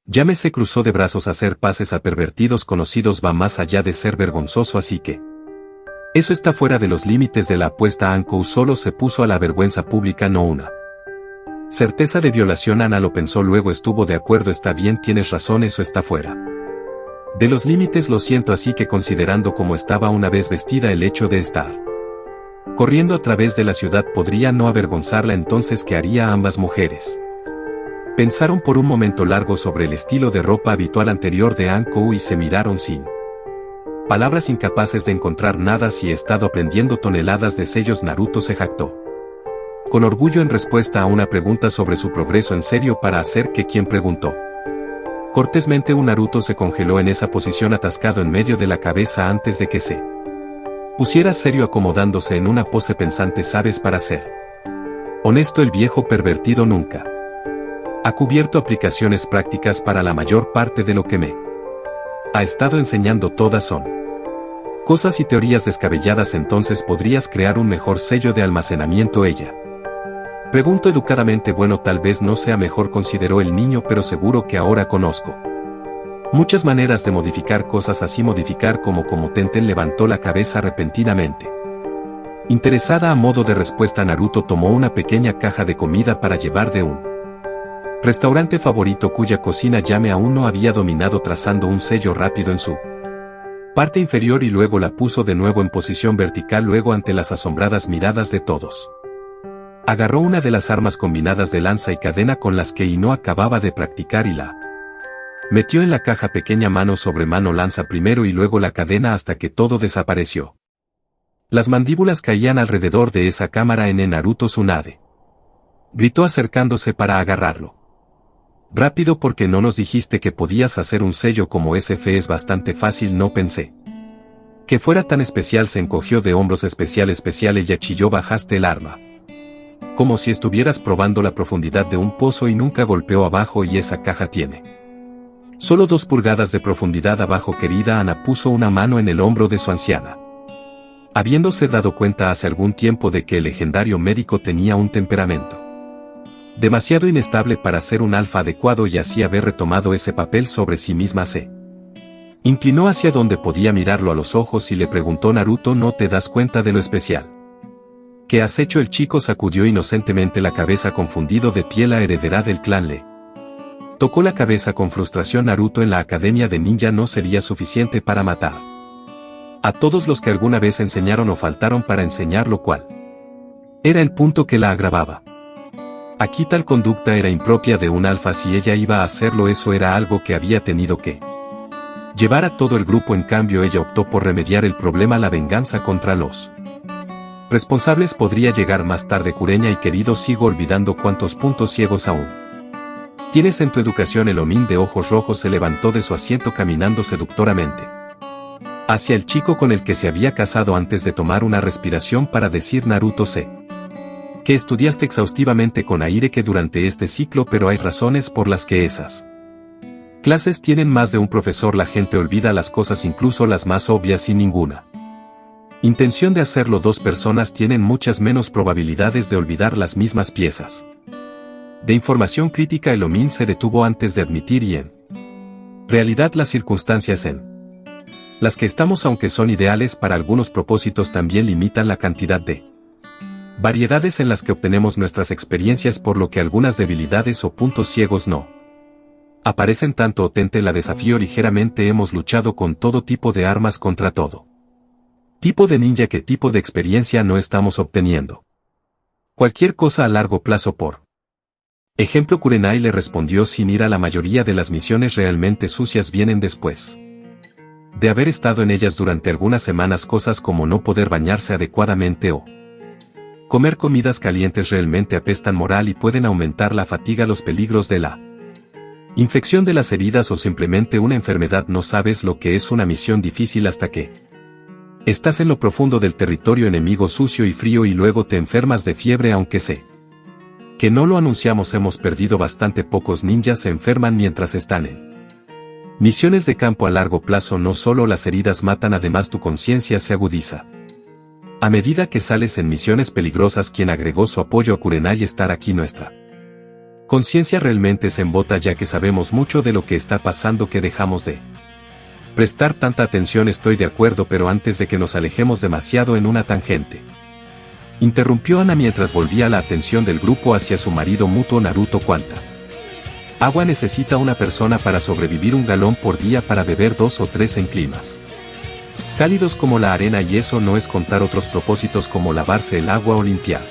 Yame se cruzó de brazos. Hacer pases a pervertidos conocidos va más allá de ser vergonzoso, así que eso está fuera de los límites de la apuesta. Ankou solo se puso a la vergüenza pública, no una certeza de violación. Ana lo pensó, luego estuvo de acuerdo. Está bien, tienes razón, eso está fuera de los límites, lo siento. Así que, considerando cómo estaba una vez vestida, el hecho de estar corriendo a través de la ciudad podría no avergonzarla. Entonces, ¿qué haría? Ambas mujeres pensaron por un momento largo sobre el estilo de ropa habitual anterior de Ankou y se miraron sin palabras, incapaces de encontrar nada. Si he estado aprendiendo toneladas de sellos, Naruto se jactó con orgullo en respuesta a una pregunta sobre su progreso. ¿En serio? ¿Para hacer qué? ¿Quién preguntó cortésmente. Un Naruto se congeló en esa posición, atascado en medio de la cabeza, antes de que se pusiera serio, acomodándose en una pose pensante. ¿Sabes? Para ser honesto, el viejo pervertido nunca ha cubierto aplicaciones prácticas para la mayor parte de lo que me ha estado enseñando. Todas son cosas y teorías descabelladas. Entonces podrías crear un mejor sello de almacenamiento. Ella preguntó educadamente. Bueno, tal vez no sea mejor, consideró el niño, pero seguro que ahora conozco muchas maneras de modificar cosas. Así modificar como Tenten levantó la cabeza repentinamente. Interesada. A modo de respuesta, Naruto tomó una pequeña caja de comida para llevar de un restaurante favorito cuya cocina Yame aún no había dominado, trazando un sello rápido en su parte inferior y luego la puso de nuevo en posición vertical. Luego, ante las asombradas miradas de todos, agarró una de las armas combinadas de lanza y cadena con las que Ino acababa de practicar y la metió en la caja pequeña. Mano sobre mano, lanza primero y luego la cadena hasta que todo desapareció. Las mandíbulas caían alrededor de esa cámara. En Naruto Tsunade gritó, acercándose para agarrarlo. Rápido, porque no nos dijiste que podías hacer un sello como ese? Es bastante fácil, no pensé que fuera tan especial. Se encogió de hombros. Especial. Ella chilló. Bajaste el arma como si estuvieras probando la profundidad de un pozo y nunca golpeó abajo, y esa caja tiene solo 2 pulgadas de profundidad abajo. Querida Ana puso una mano en el hombro de su anciana, habiéndose dado cuenta hace algún tiempo de que el legendario médico tenía un temperamento demasiado inestable para ser un alfa adecuado, y así haber retomado ese papel sobre sí misma. Se inclinó hacia donde podía mirarlo a los ojos y le preguntó: Naruto, ¿no te das cuenta de lo especial que has hecho? El chico sacudió inocentemente la cabeza, confundido. De pie, la heredera del clan le tocó la cabeza con frustración. Naruto en la academia de ninja no sería suficiente para matar a todos los que alguna vez enseñaron o faltaron para enseñar, lo cual era el punto que la agravaba. Aquí tal conducta era impropia de un alfa. Si ella iba a hacerlo, eso era algo que había tenido que llevar a todo el grupo. En cambio, ella optó por remediar el problema. La venganza contra los responsables podría llegar más tarde. Kureña y querido, sigo olvidando cuántos puntos ciegos aún tienes en tu educación. El Omin de ojos rojos se levantó de su asiento, caminando seductoramente hacia el chico con el que se había casado, antes de tomar una respiración para decir: Naruto, sé que estudiaste exhaustivamente con Aire que durante este ciclo, pero hay razones por las que esas clases tienen más de un profesor. La gente olvida las cosas, incluso las más obvias, sin ninguna intención de hacerlo. 2 personas tienen muchas menos probabilidades de olvidar las mismas piezas de información crítica. El Omin se detuvo antes de admitir: y en realidad las circunstancias en las que estamos, aunque son ideales para algunos propósitos, también limitan la cantidad de variedades en las que obtenemos nuestras experiencias, por lo que algunas debilidades o puntos ciegos no aparecen tanto. Tente la desafío ligeramente. Hemos luchado con todo tipo de armas contra todo tipo de ninja. ¿Qué tipo de experiencia no estamos obteniendo? Cualquier cosa a largo plazo. Por ejemplo, Kurenai le respondió sin ira: la mayoría de las misiones realmente sucias vienen después de haber estado en ellas durante algunas semanas. Cosas como no poder bañarse adecuadamente o comer comidas calientes realmente apestan moral y pueden aumentar la fatiga. Los peligros de la infección de las heridas o simplemente una enfermedad. No sabes lo que es una misión difícil hasta que estás en lo profundo del territorio enemigo sucio y frío y luego te enfermas de fiebre. Aunque sé que no lo anunciamos, hemos perdido bastante. Pocos ninjas se enferman mientras están en misiones de campo a largo plazo. No solo las heridas matan, además tu conciencia se agudiza a medida que sales en misiones peligrosas. Quien agregó su apoyo a Kurenai: estar aquí. Nuestra Conciencia realmente se embota ya que sabemos mucho de lo que está pasando que dejamos de prestar tanta atención. Estoy de acuerdo, pero antes de que nos alejemos demasiado en una tangente. Interrumpió Ana mientras volvía la atención del grupo hacia su marido mutuo Naruto. ¿Cuánta agua necesita una persona para sobrevivir? 1 galón por día para beber 2 o 3 en climas cálidos como la arena, y eso no es contar otros propósitos como lavarse el agua o limpiar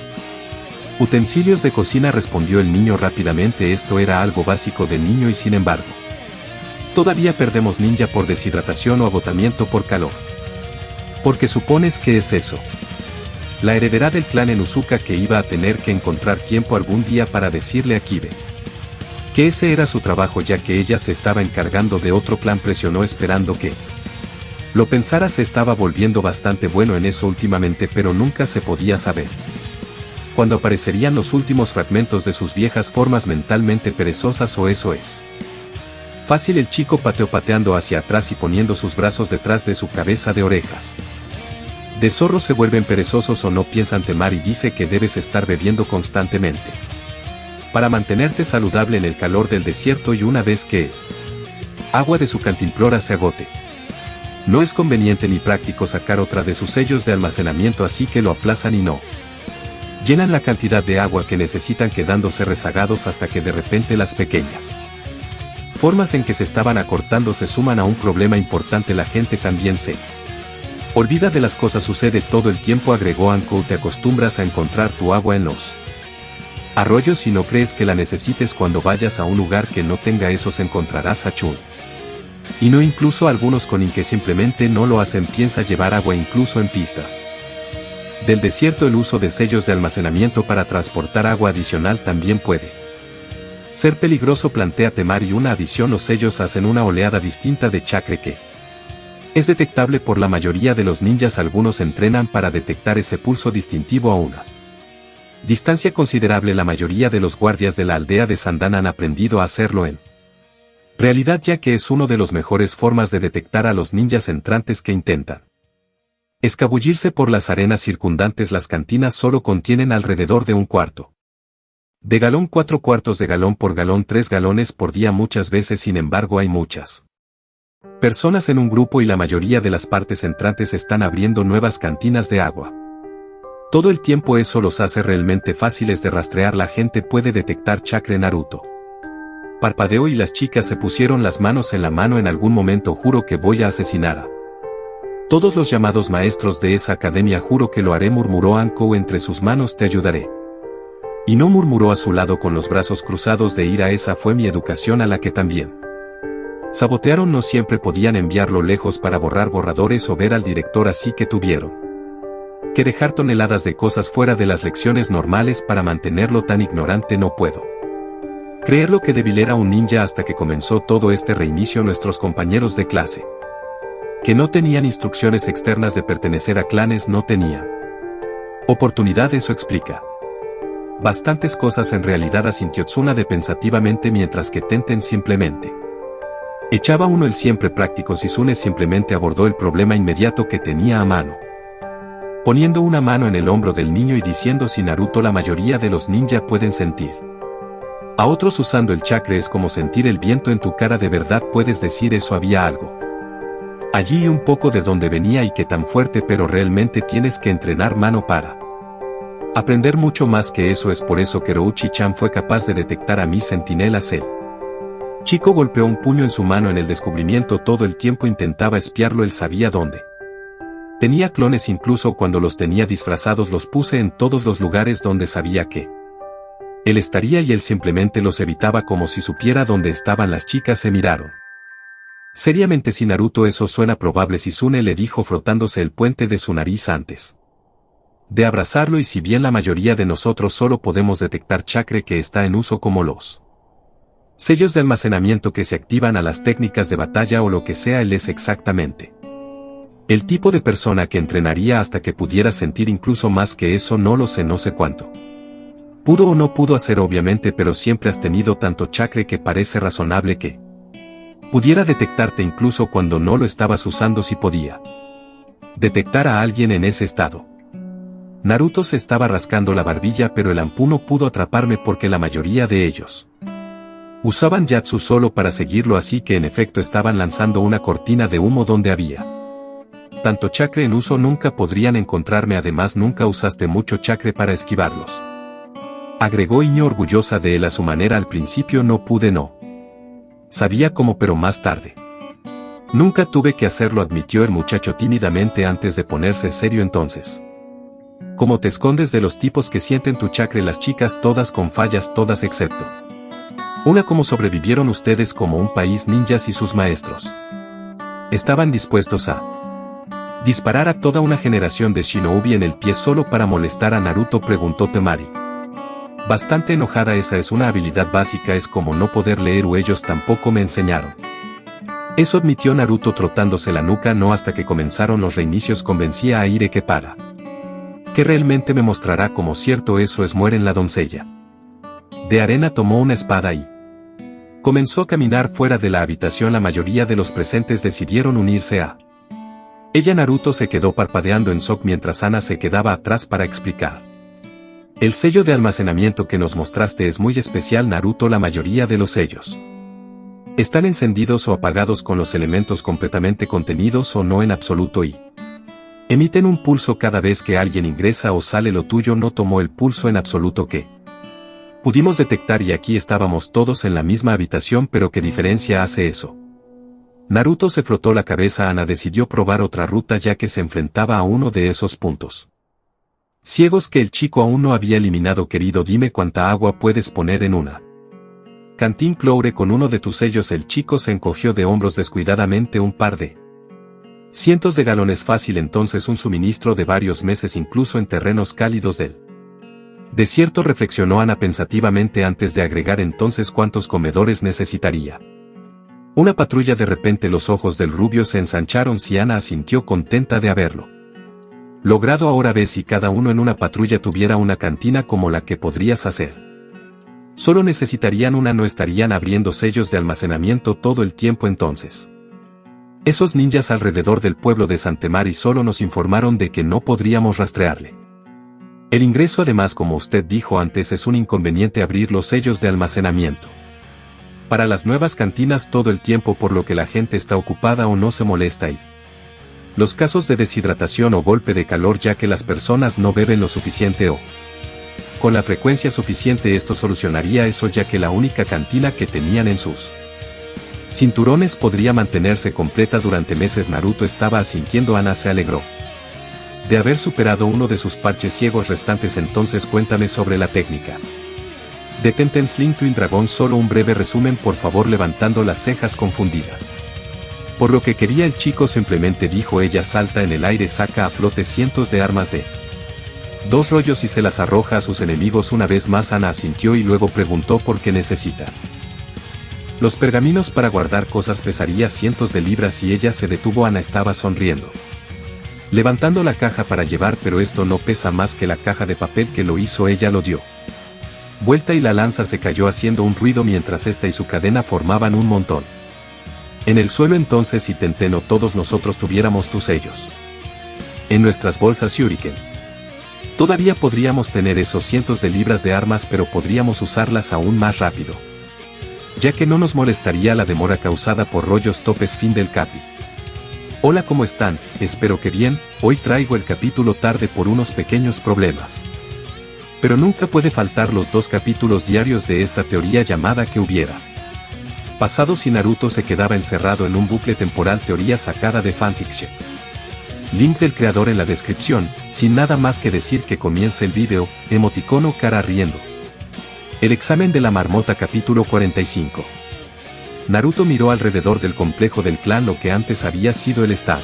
utensilios de cocina, respondió el niño rápidamente. Esto era algo básico del niño y sin embargo, todavía perdemos ninja por deshidratación o agotamiento por calor. ¿Por qué supones que es eso? La heredera del clan Enosuka que iba a tener que encontrar tiempo algún día para decirle a Kibe que ese era su trabajo, ya que ella se estaba encargando de otro clan. Presionó esperando que lo pensara. Se estaba volviendo bastante bueno en eso últimamente, pero nunca se podía saber cuando aparecerían los últimos fragmentos de sus viejas formas mentalmente perezosas, o eso es fácil. El chico pateó pateando hacia atrás y poniendo sus brazos detrás de su cabeza de orejas de zorro. ¿Se vuelven perezosos o no? Piensan temar y dice que debes estar bebiendo constantemente para mantenerte saludable en el calor del desierto, y una vez que agua de su cantimplora se agote, no es conveniente ni práctico sacar otra de sus sellos de almacenamiento, así que lo aplazan y no llenan la cantidad de agua que necesitan, quedándose rezagados hasta que de repente las pequeñas formas en que se estaban acortando se suman a un problema importante. La gente también se olvida de las cosas. Sucede todo el tiempo, agregó Anko. Te acostumbras a encontrar tu agua en los arroyos y no crees que la necesites. Cuando vayas a un lugar que no tenga esos encontrarás a Chun. Y no, incluso algunos con que simplemente no lo hacen. Piensa llevar agua incluso en pistas del desierto. El uso de sellos de almacenamiento para transportar agua adicional también puede ser peligroso, plantea Temar, y una adición. Los sellos hacen una oleada distinta de chakra que es detectable por la mayoría de los ninjas. Algunos entrenan para detectar ese pulso distintivo a una distancia considerable. La mayoría de los guardias de la aldea de Sandan han aprendido a hacerlo en realidad, ya que es una de las mejores formas de detectar a los ninjas entrantes que intentan escabullirse por las arenas circundantes. Las cantinas solo contienen alrededor de 1/4 de galón, 4/4 de galón por galón, 3 galones por día muchas veces. Sin embargo, hay muchas personas en un grupo y la mayoría de las partes entrantes están abriendo nuevas cantinas de agua todo el tiempo. Eso los hace realmente fáciles de rastrear. La gente puede detectar chakra. Naruto parpadeó y las chicas se pusieron las manos en la mano. En algún momento juro que voy a asesinar a todos los llamados maestros de esa academia. Juro que lo haré, murmuró Anko entre sus manos. Te ayudaré. Y no, murmuró a su lado con los brazos cruzados de ira. Esa fue mi educación, a la que también sabotearon. No siempre podían enviarlo lejos para borrar borradores o ver al director, así que tuvieron que dejar toneladas de cosas fuera de las lecciones normales para mantenerlo tan ignorante. No puedo creerlo que débil era un ninja hasta que comenzó todo este reinicio. Nuestros compañeros de clase que no tenían instrucciones externas de pertenecer a clanes no tenían oportunidad. Eso explica bastantes cosas en realidad, asintió Tsunade pensativamente, mientras que Tenten simplemente echaba uno. El siempre práctico Shizune simplemente abordó el problema inmediato que tenía a mano, poniendo una mano en el hombro del niño y diciendo: si Naruto, la mayoría de los ninja pueden sentir a otros usando el chakra, es como sentir el viento en tu cara. ¿De verdad puedes decir eso? Había algo allí y un poco de dónde venía y qué tan fuerte, pero realmente tienes que entrenar mano para aprender mucho más que eso. Es por eso que Rouchi-chan fue capaz de detectar a mis centinelas. El chico golpeó un puño en su mano en el descubrimiento. Todo el tiempo intentaba espiarlo. Él sabía dónde tenía clones, incluso cuando los tenía disfrazados. Los puse en todos los lugares donde sabía que él estaría y él simplemente los evitaba como si supiera dónde estaban. Las chicas se miraron seriamente. Si Naruto, eso suena probable, Shizune le dijo frotándose el puente de su nariz antes de abrazarlo. Y si bien la mayoría de nosotros solo podemos detectar chakra que está en uso, como los sellos de almacenamiento que se activan a las técnicas de batalla o lo que sea, él es exactamente el tipo de persona que entrenaría hasta que pudiera sentir incluso más que eso. No lo sé, no sé cuánto pudo o no pudo hacer obviamente, pero siempre has tenido tanto chakra que parece razonable que pudiera detectarte incluso cuando no lo estabas usando. Si podía detectar a alguien en ese estado, Naruto se estaba rascando la barbilla, pero el Anpu no pudo atraparme porque la mayoría de ellos usaban Yatsu solo para seguirlo, así que en efecto estaban lanzando una cortina de humo donde había tanto chakra en uso. Nunca podrían encontrarme, además nunca usaste mucho chakra para esquivarlos, agregó Iño, orgullosa de él a su manera. Al principio no pude, no sabía cómo, pero más tarde nunca tuve que hacerlo, admitió el muchacho tímidamente antes de ponerse serio. Entonces, ¿cómo te escondes de los tipos que sienten tu chakra? Las chicas todas con fallas, todas excepto una. ¿Cómo sobrevivieron ustedes como un país? Ninjas y sus maestros estaban dispuestos a disparar a toda una generación de shinobi en el pie solo para molestar a Naruto, preguntó Temari, bastante enojada. Esa es una habilidad básica, es como no poder leer, o ellos tampoco me enseñaron eso, admitió Naruto trotándose la nuca. No, hasta que comenzaron los reinicios convencía a Ire que realmente me mostrará como cierto eso es. Mueren. La doncella de arena tomó una espada y comenzó a caminar fuera de la habitación. La mayoría de los presentes decidieron unirse a ella. Naruto se quedó parpadeando en shock mientras Ana se quedaba atrás para explicar. El sello de almacenamiento que nos mostraste es muy especial, Naruto. La mayoría de los sellos están encendidos o apagados con los elementos completamente contenidos o no en absoluto y emiten un pulso cada vez que alguien ingresa o sale. Lo tuyo no tomó el pulso en absoluto que pudimos detectar, y aquí estábamos todos en la misma habitación. Pero ¿qué diferencia hace eso? Naruto se frotó la cabeza. Ana decidió probar otra ruta ya que se enfrentaba a uno de esos puntos ciegos que el chico aún no había eliminado. Querido, dime cuánta agua puedes poner en una cantín Cloure con uno de tus sellos. El chico se encogió de hombros descuidadamente. Un par de cientos de galones fácil. Entonces un suministro de varios meses, incluso en terrenos cálidos del desierto, reflexionó Ana pensativamente antes de agregar. Entonces, ¿cuántos comedores necesitaría una patrulla? De repente los ojos del rubio se ensancharon. Si Ana asintió, contenta de haberlo logrado. Ahora ves, si cada uno en una patrulla tuviera una cantina como la que podrías hacer. Solo necesitarían una, no estarían abriendo sellos de almacenamiento todo el tiempo. Entonces, esos ninjas alrededor del pueblo de Santemari solo nos informaron de que no podríamos rastrearle el ingreso. Además, como usted dijo antes, es un inconveniente abrir los sellos de almacenamiento para las nuevas cantinas todo el tiempo, por lo que la gente está ocupada o no se molesta y los casos de deshidratación o golpe de calor, ya que las personas no beben lo suficiente o con la frecuencia suficiente. Esto solucionaría eso, ya que la única cantina que tenían en sus cinturones podría mantenerse completa durante meses. Naruto estaba asintiendo. Ana se alegró de haber superado uno de sus parches ciegos restantes. Entonces cuéntame sobre la técnica de Tenten Sling Twin Dragon. Solo un breve resumen, por favor, levantando las cejas confundida por lo que quería el chico. Simplemente dijo ella, salta en el aire, saca a flote cientos de armas de 2 rollos y se las arroja a sus enemigos. Una vez más Ana asintió y luego preguntó por qué necesita los pergaminos para guardar cosas. Pesaría cientos de libras. Y ella se detuvo. Ana estaba sonriendo, levantando la caja para llevar, pero esto no pesa más que la caja de papel que lo hizo. Ella lo dio vuelta y la lanza se cayó haciendo un ruido mientras esta y su cadena formaban un montón en el suelo. Entonces, si Tenten o todos nosotros tuviéramos tus sellos en nuestras bolsas Shuriken, todavía podríamos tener esos cientos de libras de armas, pero podríamos usarlas aún más rápido, ya que no nos molestaría la demora causada por rollos topes. Fin del capi. Hola, ¿cómo están? Espero que bien. Hoy traigo el capítulo tarde por unos pequeños problemas, pero nunca puede faltar los 2 capítulos diarios de esta teoría llamada ¿qué hubiera pasado si Naruto se quedaba encerrado en un bucle temporal? Teoría sacada de fanfiction. Link del creador en la descripción. Sin nada más que decir, que comience el video. Emoticono cara riendo. El examen de la marmota. Capítulo 45. Naruto miró alrededor del complejo del clan. Lo que antes había sido el estado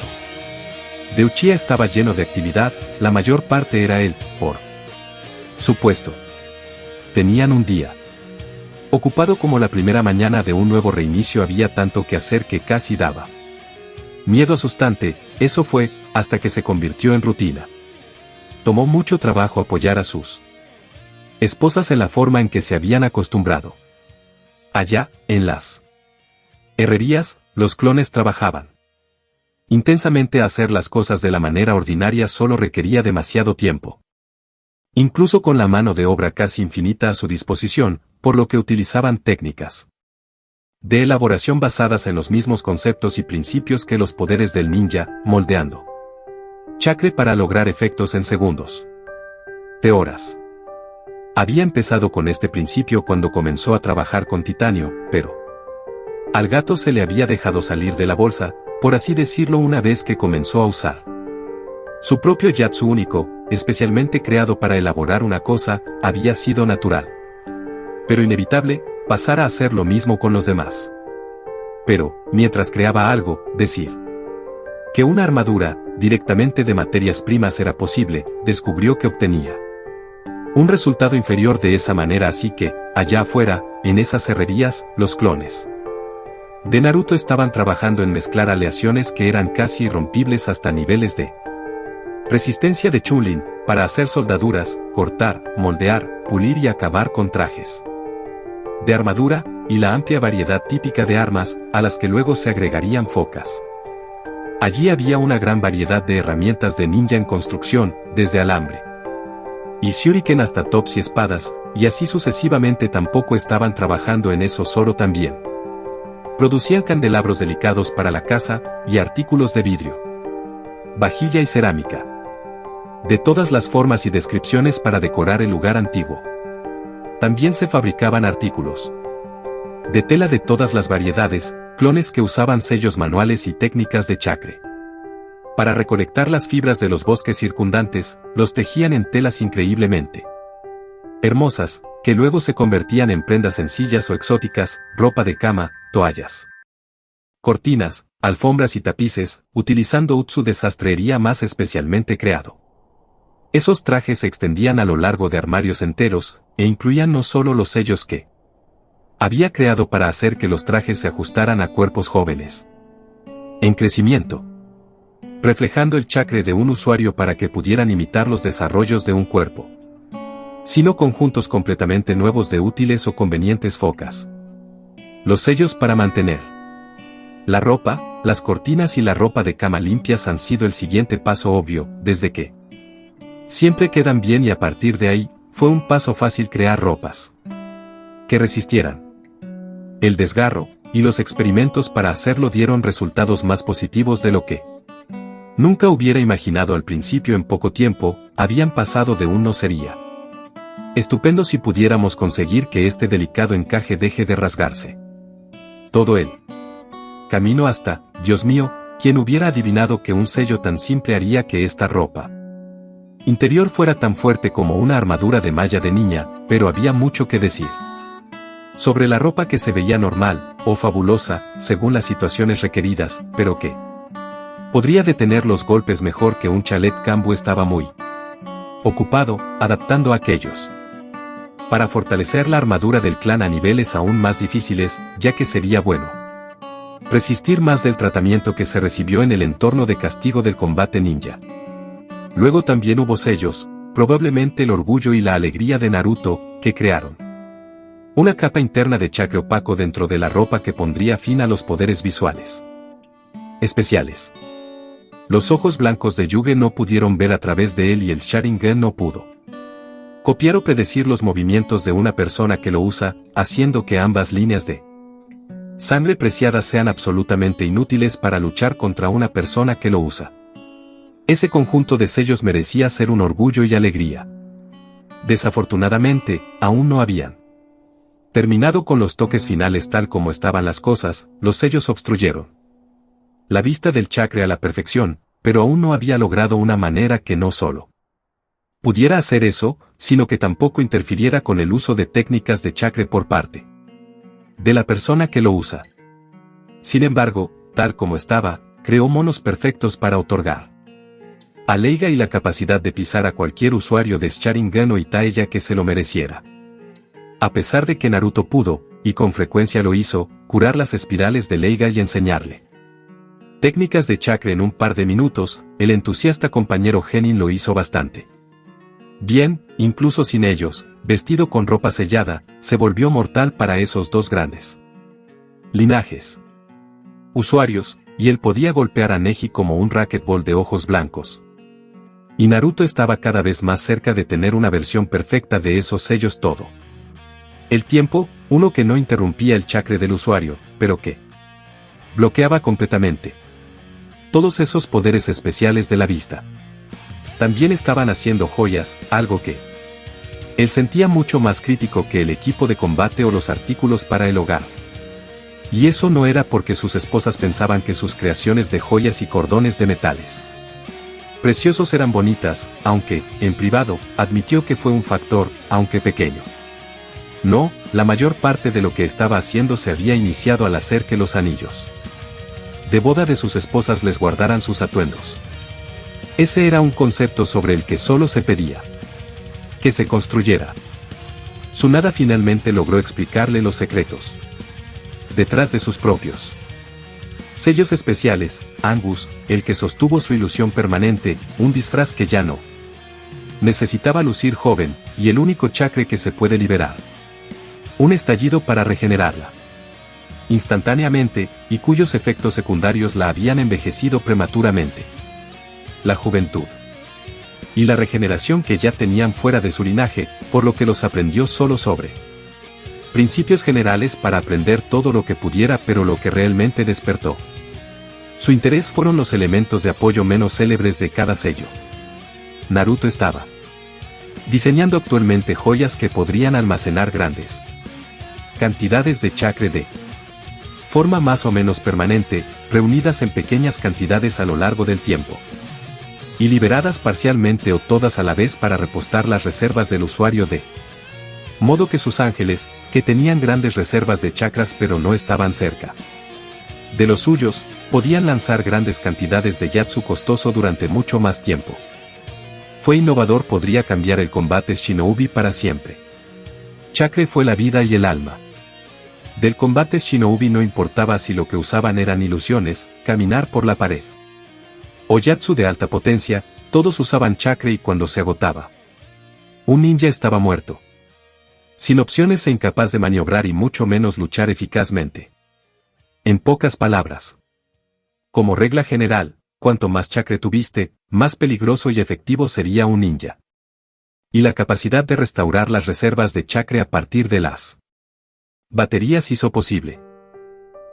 de Uchiha estaba lleno de actividad. La mayor parte era él, por supuesto. Tenían un día ocupado como la primera mañana de un nuevo reinicio. Había tanto que hacer que casi daba miedo asustante. Eso fue, hasta que se convirtió en rutina. Tomó mucho trabajo apoyar a sus esposas en la forma en que se habían acostumbrado. Allá, en las herrerías, los clones trabajaban intensamente. Hacer las cosas de la manera ordinaria solo requería demasiado tiempo. Incluso con la mano de obra casi infinita a su disposición, por lo que utilizaban técnicas de elaboración basadas en los mismos conceptos y principios que los poderes del ninja, moldeando chakra para lograr efectos en segundos de horas. Había empezado con este principio cuando comenzó a trabajar con titanio, pero al gato se le había dejado salir de la bolsa, por así decirlo, una vez que comenzó a usar su propio yatsu único, especialmente creado para elaborar una cosa, había sido natural, pero inevitable, pasar a hacer lo mismo con los demás. Pero, mientras creaba algo, decir que una armadura, directamente de materias primas era posible, descubrió que obtenía un resultado inferior de esa manera, así que, allá afuera, en esas herrerías, los clones de Naruto estaban trabajando en mezclar aleaciones que eran casi irrompibles hasta niveles de resistencia de Chunlin, para hacer soldaduras, cortar, moldear, pulir y acabar con trajes de armadura, y la amplia variedad típica de armas, a las que luego se agregarían focas. Allí había una gran variedad de herramientas de ninja en construcción, desde alambre y shuriken hasta tops y espadas, y así sucesivamente. Tampoco estaban trabajando en eso solo, también producían candelabros delicados para la caza, y artículos de vidrio, vajilla y cerámica, de todas las formas y descripciones para decorar el lugar antiguo. También se fabricaban artículos de tela de todas las variedades, clones que usaban sellos manuales y técnicas de chakra para recolectar las fibras de los bosques circundantes, los tejían en telas increíblemente hermosas, que luego se convertían en prendas sencillas o exóticas, ropa de cama, toallas, cortinas, alfombras y tapices, utilizando utsu de sastrería más especialmente creado. Esos trajes se extendían a lo largo de armarios enteros, e incluían no solo los sellos que había creado para hacer que los trajes se ajustaran a cuerpos jóvenes en crecimiento, reflejando el chakra de un usuario para que pudieran imitar los desarrollos de un cuerpo, sino conjuntos completamente nuevos de útiles o convenientes focas. Los sellos para mantener la ropa, las cortinas y la ropa de cama limpias han sido el siguiente paso obvio, desde que siempre quedan bien, y a partir de ahí, fue un paso fácil crear ropas que resistieran el desgarro, y los experimentos para hacerlo dieron resultados más positivos de lo que nunca hubiera imaginado al principio. En poco tiempo, habían pasado de un no sería estupendo si pudiéramos conseguir que este delicado encaje deje de rasgarse todo el camino hasta, Dios mío, ¿quién hubiera adivinado que un sello tan simple haría que esta ropa interior fuera tan fuerte como una armadura de malla de niña? Pero había mucho que decir sobre la ropa, que se veía normal, o fabulosa, según las situaciones requeridas, pero que podría detener los golpes mejor que un chalet. Kambu estaba muy ocupado, adaptando aquellos para fortalecer la armadura del clan a niveles aún más difíciles, ya que sería bueno resistir más del tratamiento que se recibió en el entorno de castigo del combate ninja. Luego también hubo sellos, probablemente el orgullo y la alegría de Naruto, que crearon una capa interna de chakra opaco dentro de la ropa que pondría fin a los poderes visuales especiales. Los ojos blancos de Yuge no pudieron ver a través de él, y el Sharingan no pudo copiar o predecir los movimientos de una persona que lo usa, haciendo que ambas líneas de sangre preciadas sean absolutamente inútiles para luchar contra una persona que lo usa. Ese conjunto de sellos merecía ser un orgullo y alegría. Desafortunadamente, aún no habían terminado con los toques finales. Tal como estaban las cosas, los sellos obstruyeron la vista del chakra a la perfección, pero aún no había logrado una manera que no solo pudiera hacer eso, sino que tampoco interfiriera con el uso de técnicas de chakra por parte de la persona que lo usa. Sin embargo, tal como estaba, creó monos perfectos para otorgar a Leiga y la capacidad de pisar a cualquier usuario de Sharingan o Itaella que se lo mereciera. A pesar de que Naruto pudo, y con frecuencia lo hizo, curar las espirales de Leiga y enseñarle técnicas de chakra en un par de minutos, el entusiasta compañero Genin lo hizo bastante bien, incluso sin ellos, vestido con ropa sellada, se volvió mortal para esos dos grandes linajes usuarios, y él podía golpear a Neji como un racquetball de ojos blancos. Y Naruto estaba cada vez más cerca de tener una versión perfecta de esos sellos todo. El tiempo, uno que no interrumpía el chakra del usuario, pero que bloqueaba completamente todos esos poderes especiales de la vista. También estaban haciendo joyas, algo que él sentía mucho más crítico que el equipo de combate o los artículos para el hogar. Y eso no era porque sus esposas pensaban que sus creaciones de joyas y cordones de metales preciosos eran bonitas, aunque, en privado, admitió que fue un factor, aunque pequeño. No, la mayor parte de lo que estaba haciendo se había iniciado al hacer que los anillos de boda de sus esposas les guardaran sus atuendos. Ese era un concepto sobre el que solo se pedía que se construyera. Tsunade finalmente logró explicarle los secretos detrás de sus propios sellos especiales. Angus, el que sostuvo su ilusión permanente, un disfraz que ya no necesitaba lucir joven, y el único chakra que se puede liberar. Un estallido para regenerarla instantáneamente, y cuyos efectos secundarios la habían envejecido prematuramente. La juventud y la regeneración que ya tenían fuera de su linaje, por lo que los aprendió solo sobre principios generales para aprender todo lo que pudiera, pero lo que realmente despertó su interés fueron los elementos de apoyo menos célebres de cada sello. Naruto estaba diseñando actualmente joyas que podrían almacenar grandes cantidades de chakra de forma más o menos permanente, reunidas en pequeñas cantidades a lo largo del tiempo, y liberadas parcialmente o todas a la vez para repostar las reservas del usuario de modo que sus ángeles, que tenían grandes reservas de chakras pero no estaban cerca de los suyos, podían lanzar grandes cantidades de Yatsu costoso durante mucho más tiempo. Fue innovador, podría cambiar el combate Shinobi para siempre. Chakra fue la vida y el alma del combate Shinobi, no importaba si lo que usaban eran ilusiones, caminar por la pared o Yatsu de alta potencia, todos usaban chakra y cuando se agotaba, un ninja estaba muerto. Sin opciones e incapaz de maniobrar y mucho menos luchar eficazmente. En pocas palabras. Como regla general, cuanto más chakra tuviste, más peligroso y efectivo sería un ninja. Y la capacidad de restaurar las reservas de chakra a partir de las baterías hizo posible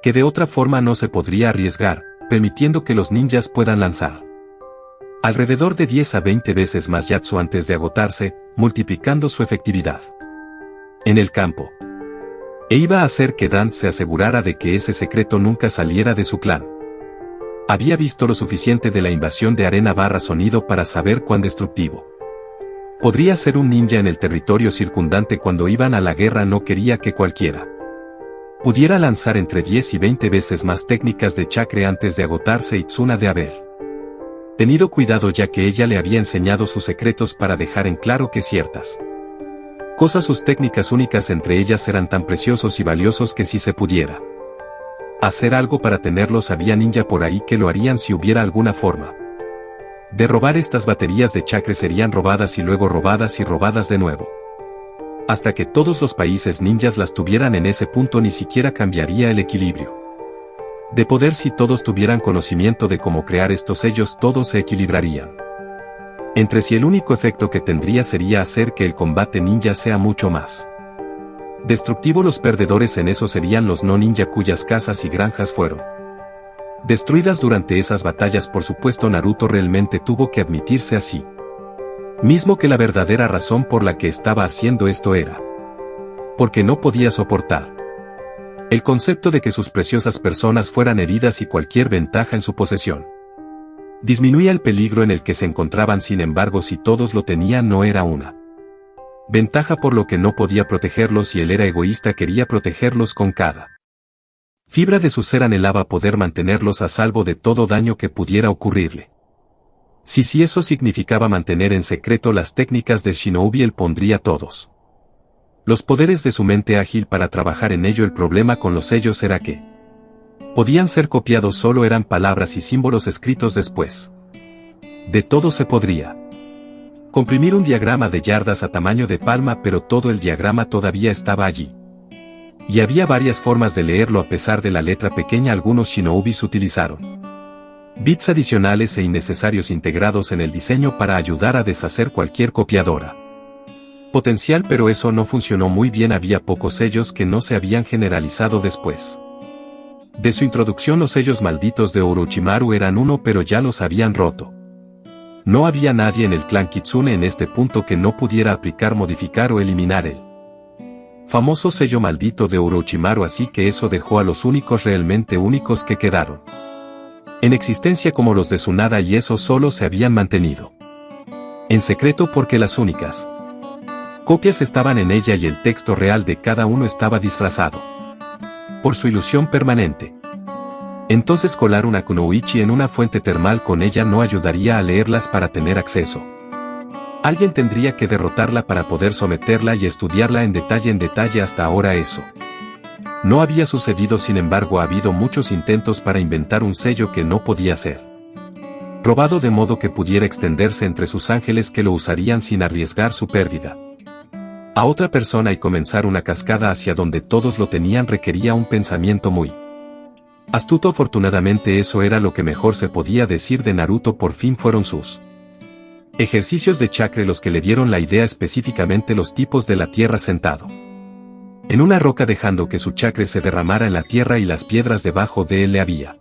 que de otra forma no se podría arriesgar, permitiendo que los ninjas puedan lanzar alrededor de 10 a 20 veces más Yatsu antes de agotarse, multiplicando su efectividad en el campo. E iba a hacer que Dan se asegurara de que ese secreto nunca saliera de su clan. Había visto lo suficiente de la invasión de arena barra sonido para saber cuán destructivo podría ser un ninja en el territorio circundante. Cuando iban a la guerra no quería que cualquiera pudiera lanzar entre 10 y 20 veces más técnicas de chakra antes de agotarse, y Tsuna de haber tenido cuidado ya que ella le había enseñado sus secretos para dejar en claro que ciertas cosas, sus técnicas únicas entre ellas, eran tan preciosos y valiosos que si se pudiera hacer algo para tenerlos, había ninja por ahí que lo harían. Si hubiera alguna forma de robar estas baterías de chakra, serían robadas y luego robadas y robadas de nuevo. Hasta que todos los países ninjas las tuvieran. En ese punto ni siquiera cambiaría el equilibrio de poder. Si todos tuvieran conocimiento de cómo crear estos sellos, todos se equilibrarían entre sí. El único efecto que tendría sería hacer que el combate ninja sea mucho más destructivo. Los perdedores en eso serían los no ninja, cuyas casas y granjas fueron destruidas durante esas batallas. Por supuesto, Naruto realmente tuvo que admitirse así mismo que la verdadera razón por la que estaba haciendo esto era porque no podía soportar el concepto de que sus preciosas personas fueran heridas y cualquier ventaja en su posesión disminuía el peligro en el que se encontraban. Sin embargo, si todos lo tenían, no era una ventaja, por lo que no podía protegerlos, y él era egoísta, quería protegerlos con cada fibra de su ser. Anhelaba poder mantenerlos a salvo de todo daño que pudiera ocurrirle. Si eso significaba mantener en secreto las técnicas de Shinobi, él pondría todos los poderes de su mente ágil para trabajar en ello. El problema con los sellos era que podían ser copiados, solo eran palabras y símbolos escritos después. De todo se podría comprimir un diagrama de yardas a tamaño de palma, pero todo el diagrama todavía estaba allí. Y había varias formas de leerlo a pesar de la letra pequeña. Algunos shinobis utilizaron bits adicionales e innecesarios integrados en el diseño para ayudar a deshacer cualquier copiadora. Potencial, pero eso no funcionó muy bien, había pocos sellos que no se habían generalizado después. De su introducción los sellos malditos de Orochimaru eran uno, pero ya los habían roto. No había nadie en el clan Kitsune en este punto que no pudiera aplicar, modificar o eliminar el famoso sello maldito de Orochimaru, así que eso dejó a los únicos realmente únicos que quedaron en existencia como los de Tsunade, y esos solo se habían mantenido en secreto porque las únicas copias estaban en ella y el texto real de cada uno estaba disfrazado por su ilusión permanente. Entonces colar una kunoichi en una fuente termal con ella no ayudaría a leerlas para tener acceso. Alguien tendría que derrotarla para poder someterla y estudiarla en detalle. Hasta ahora eso no había sucedido, sin embargo ha habido muchos intentos para inventar un sello que no podía ser robado de modo que pudiera extenderse entre sus ángeles que lo usarían sin arriesgar su pérdida a otra persona y comenzar una cascada hacia donde todos lo tenían. Requería un pensamiento muy astuto. Afortunadamente eso era lo que mejor se podía decir de Naruto. Por fin fueron sus ejercicios de chakra los que le dieron la idea, específicamente los tipos de la tierra sentado en una roca dejando que su chakra se derramara en la tierra y las piedras debajo de él. Le había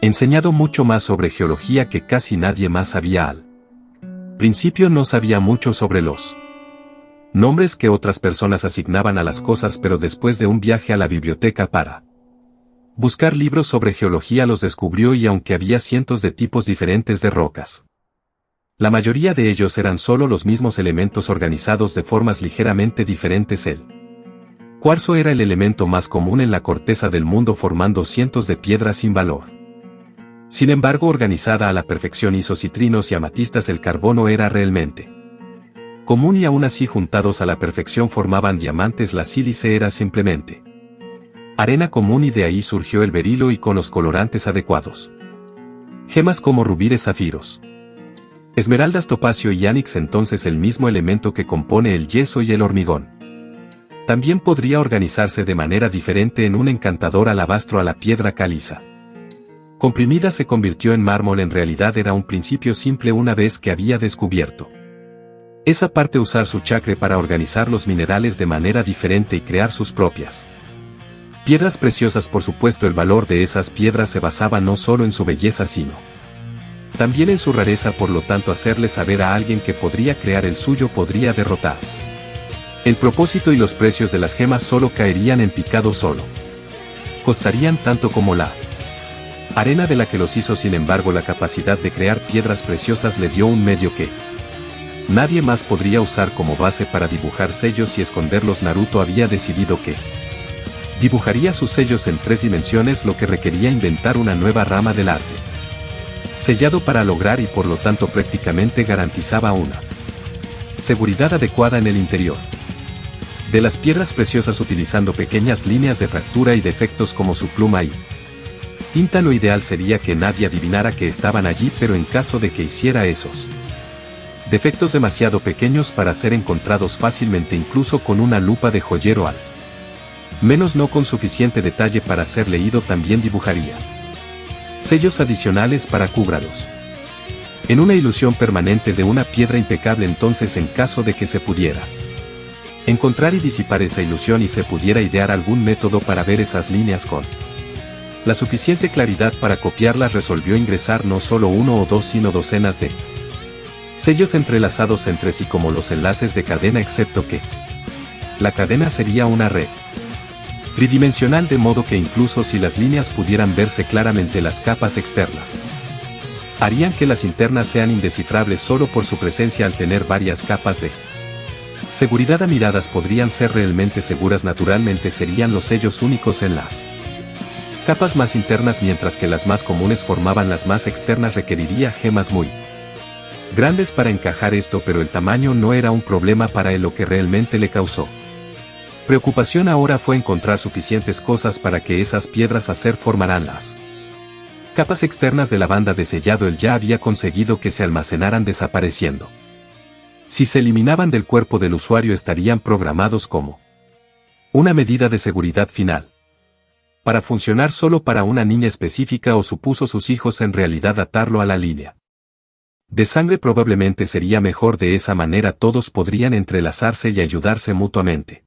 enseñado mucho más sobre geología que casi nadie más sabía. Al principio no sabía mucho sobre los nombres que otras personas asignaban a las cosas, pero después de un viaje a la biblioteca para buscar libros sobre geología los descubrió, y aunque había cientos de tipos diferentes de rocas, la mayoría de ellos eran solo los mismos elementos organizados de formas ligeramente diferentes. El cuarzo era el elemento más común en la corteza del mundo, formando cientos de piedras sin valor. Sin embargo, organizada a la perfección hizo citrinos y amatistas. El carbono era realmente común y aún así juntados a la perfección formaban diamantes. La sílice era simplemente arena común y de ahí surgió el berilo, y con los colorantes adecuados gemas como rubíes, zafiros, esmeraldas, topacio y ónix. Entonces el mismo elemento que compone el yeso y el hormigón también podría organizarse de manera diferente en un encantador alabastro. A la piedra caliza comprimida se convirtió en mármol. En realidad era un principio simple una vez que había descubierto esa parte, usar su chakra para organizar los minerales de manera diferente y crear sus propias piedras preciosas. Por supuesto, el valor de esas piedras se basaba no solo en su belleza sino también en su rareza, por lo tanto hacerle saber a alguien que podría crear el suyo podría derrotar el propósito, y los precios de las gemas solo caerían en picado, solo costarían tanto como la arena de la que los hizo. Sin embargo, la capacidad de crear piedras preciosas le dio un medio que nadie más podría usar como base para dibujar sellos y esconderlos. Naruto había decidido que dibujaría sus sellos en 3 dimensiones, lo que requería inventar una nueva rama del arte sellado para lograr, y por lo tanto prácticamente garantizaba una seguridad adecuada en el interior de las piedras preciosas, utilizando pequeñas líneas de fractura y defectos como su pluma y tinta. Lo ideal sería que nadie adivinara que estaban allí, pero en caso de que hiciera esos defectos demasiado pequeños para ser encontrados fácilmente incluso con una lupa de joyero, al menos no con suficiente detalle para ser leído, también dibujaría sellos adicionales para cúbralos en una ilusión permanente de una piedra impecable. Entonces, en caso de que se pudiera encontrar y disipar esa ilusión y se pudiera idear algún método para ver esas líneas con la suficiente claridad para copiarlas, resolvió ingresar no solo 1 o 2 sino docenas de sellos entrelazados entre sí como los enlaces de cadena, excepto que la cadena sería una red tridimensional, de modo que incluso si las líneas pudieran verse claramente, las capas externas harían que las internas sean indescifrables solo por su presencia. Al tener varias capas de seguridad a miradas podrían ser realmente seguras. Naturalmente serían los sellos únicos en las capas más internas, mientras que las más comunes formaban las más externas. Requeriría gemas muy grandes para encajar esto, pero el tamaño no era un problema para él. Lo que realmente le causó preocupación ahora fue encontrar suficientes cosas para que esas piedras hacer formaran las capas externas de la banda de sellado. Él ya había conseguido que se almacenaran desapareciendo. Si se eliminaban del cuerpo del usuario, estarían programados como una medida de seguridad final. para funcionar solo para una niña específica o supuso sus hijos en realidad atarlo a la línea de sangre. Probablemente sería mejor de esa manera, todos podrían entrelazarse y ayudarse mutuamente.